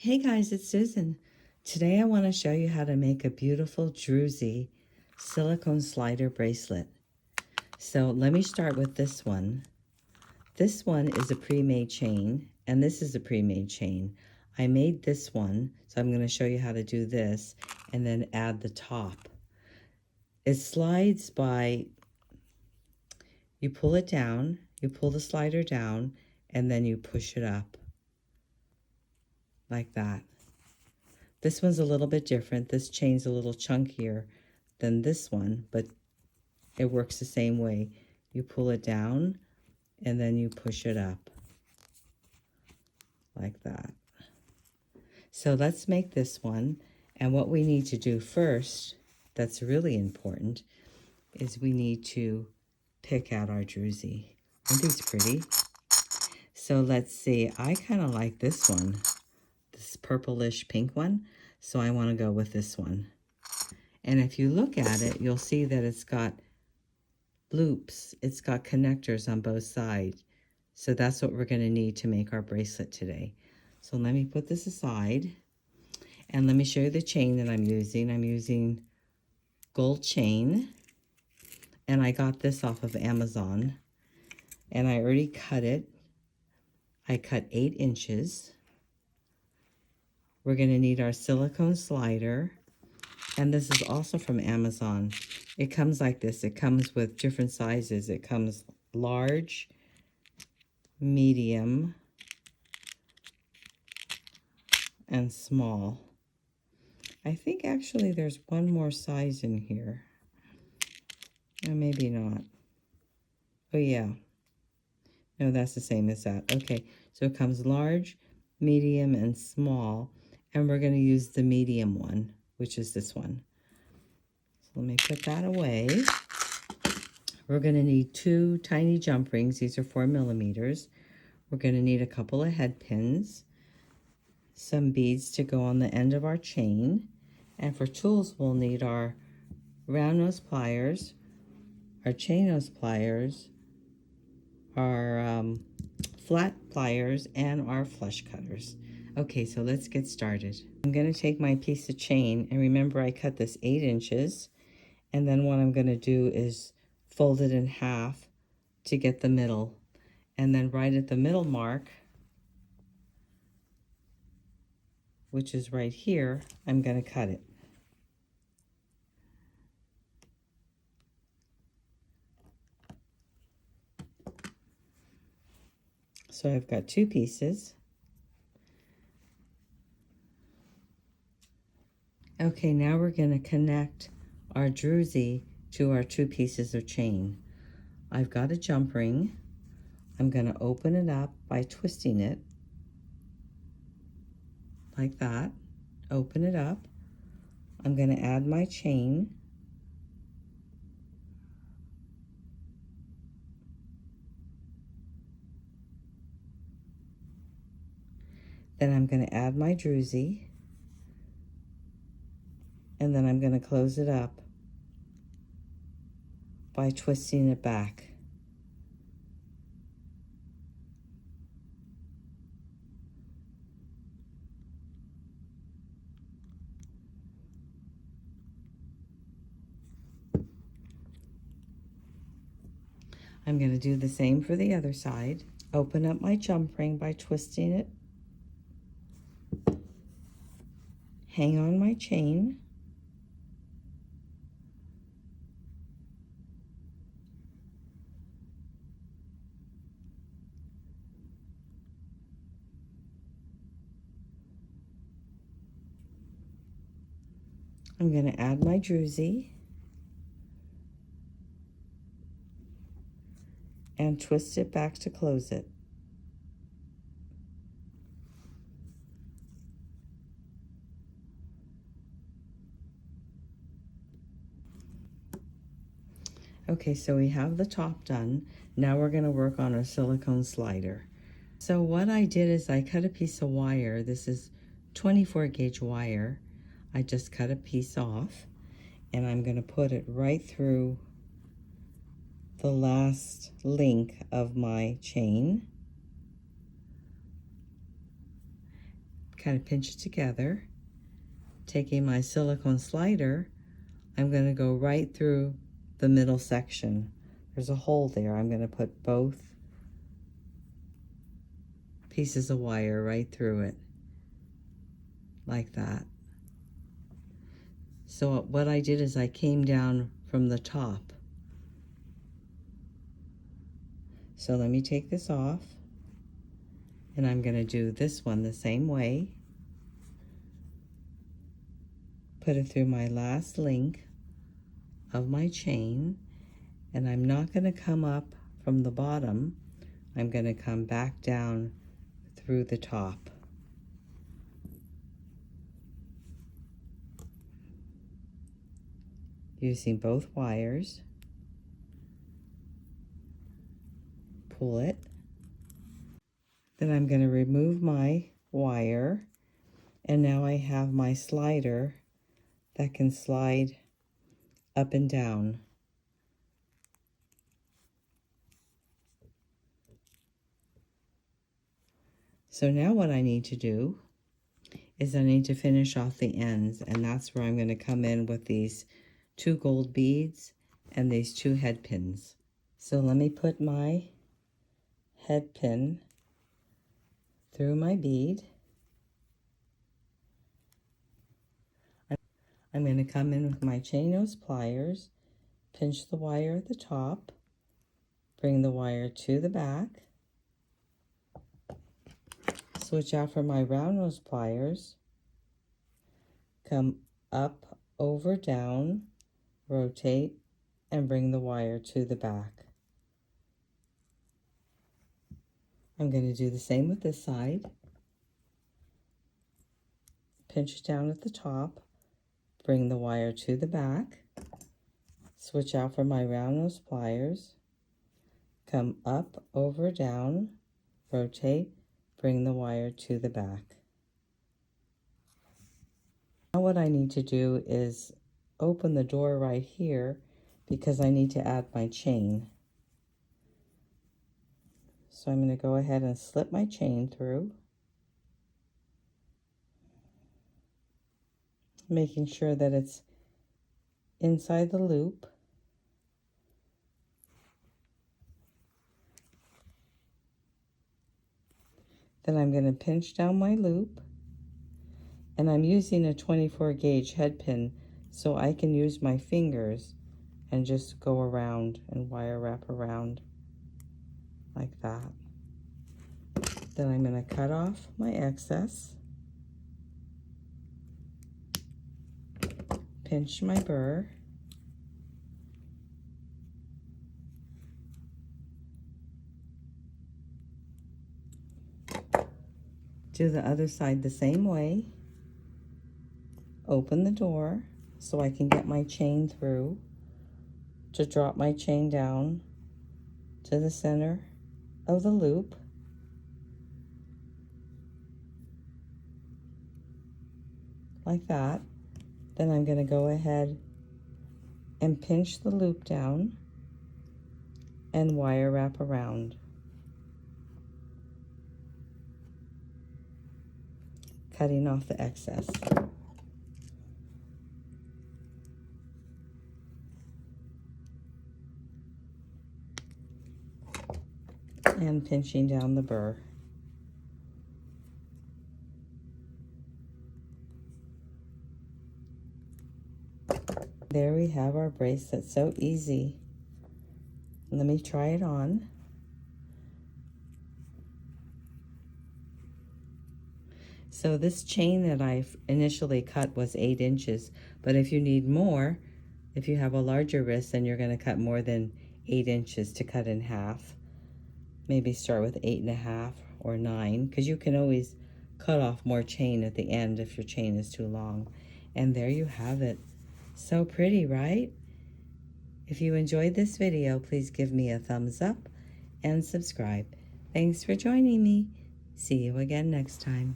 Hey guys, it's Susan. Today I want to show you how to make a beautiful Druzy silicone slider bracelet. So let me start with this one. This one is a pre-made chain, and this is a pre-made chain. I made this one, so I'm going to show you how to do this and then add the top. It slides by, you pull it down, you pull the slider down, and then you push it up like that. This one's a little bit different. This chain's a little chunkier than this one, but it works the same way. You pull it down and then you push it up like that. So let's make this one. And what we need to do first, that's really important, is we need to pick out our Druzy. Aren't these pretty? So let's see, I kind of like this one, this purplish pink one. So I want to go with this one. And if you look at it, you'll see that it's got loops. It's got connectors on both sides. So that's what we're going to need to make our bracelet today. So let me put this aside. And let me show you the chain that I'm using. I'm using gold chain. And I got this off of Amazon. And I already cut it. I cut 8 inches. We're going to need our silicone slider. And this is also from Amazon. It comes like this. It comes with different sizes. It comes large, medium, and small. I think actually there's one more size in here. Or maybe not. Oh yeah. No, that's the same as that. Okay, so it comes large, medium, and small. And we're going to use the medium one, which is this one. So let me put that away. We're going to need 2 tiny jump rings. These are 4 millimeters. We're going to need a couple of head pins, some beads to go on the end of our chain. And for tools, we'll need our round nose pliers, our chain nose pliers, our flat pliers, and our flush cutters. Okay, so let's get started. I'm going to take my piece of chain, and remember I cut this 8 inches, and then what I'm going to do is fold it in half to get the middle, and then right at the middle mark, which is right here, I'm going to cut it. So I've got 2 pieces. Okay, now we're going to connect our Druzy to our 2 pieces of chain. I've got a jump ring. I'm going to open it up by twisting it like that. Open it up. I'm going to add my chain. Then I'm going to add my Druzy. And then I'm going to close it up by twisting it back. I'm going to do the same for the other side. Open up my jump ring by twisting it. Hang on my chain. I'm going to add my Druzy and twist it back to close it. Okay, so we have the top done. Now we're going to work on our silicone slider. So what I did is I cut a piece of wire. This is 24 gauge wire. I just cut a piece off, and I'm going to put it right through the last link of my chain, kind of pinch it together. Taking my silicone slider, I'm going to go right through the middle section. There's a hole there. I'm going to put both pieces of wire right through it, like that. So what I did is I came down from the top. So let me take this off, and I'm going to do this one the same way. Put it through my last link of my chain, and I'm not going to come up from the bottom. I'm going to come back down through the top. Using both wires. Pull it. Then I'm going to remove my wire, and now I have my slider that can slide up and down. So now what I need to do is I need to finish off the ends, and that's where I'm going to come in with these 2 gold beads and these 2 head pins. So let me put my head pin through my bead. I'm going to come in with my chain nose pliers, pinch the wire at the top, bring the wire to the back, switch out for my round nose pliers, come up, over, down, rotate, and bring the wire to the back. I'm going to do the same with this side. Pinch down at the top, bring the wire to the back, switch out for my round nose pliers, come up, over, down, rotate, bring the wire to the back. Now what I need to do is open the door right here because I need to add my chain. So I'm going to go ahead and slip my chain through, making sure that it's inside the loop. Then I'm going to pinch down my loop, and I'm using a 24 gauge head pin so I can use my fingers and just go around and wire wrap around like that. Then I'm going to cut off my excess, pinch my burr, do the other side the same way, open the door so I can get my chain through, to drop my chain down to the center of the loop, like that. Then I'm going to go ahead and pinch the loop down and wire wrap around, cutting off the excess. And pinching down the burr. There we have our bracelet, so easy. Let me try it on. So this chain that I initially cut was 8 inches, but if you need more, if you have a larger wrist, then you're going to cut more than 8 inches to cut in half. Maybe start with 8.5 or 9, because you can always cut off more chain at the end if your chain is too long. And there you have it. So pretty, right? If you enjoyed this video, please give me a thumbs up and subscribe. Thanks for joining me. See you again next time.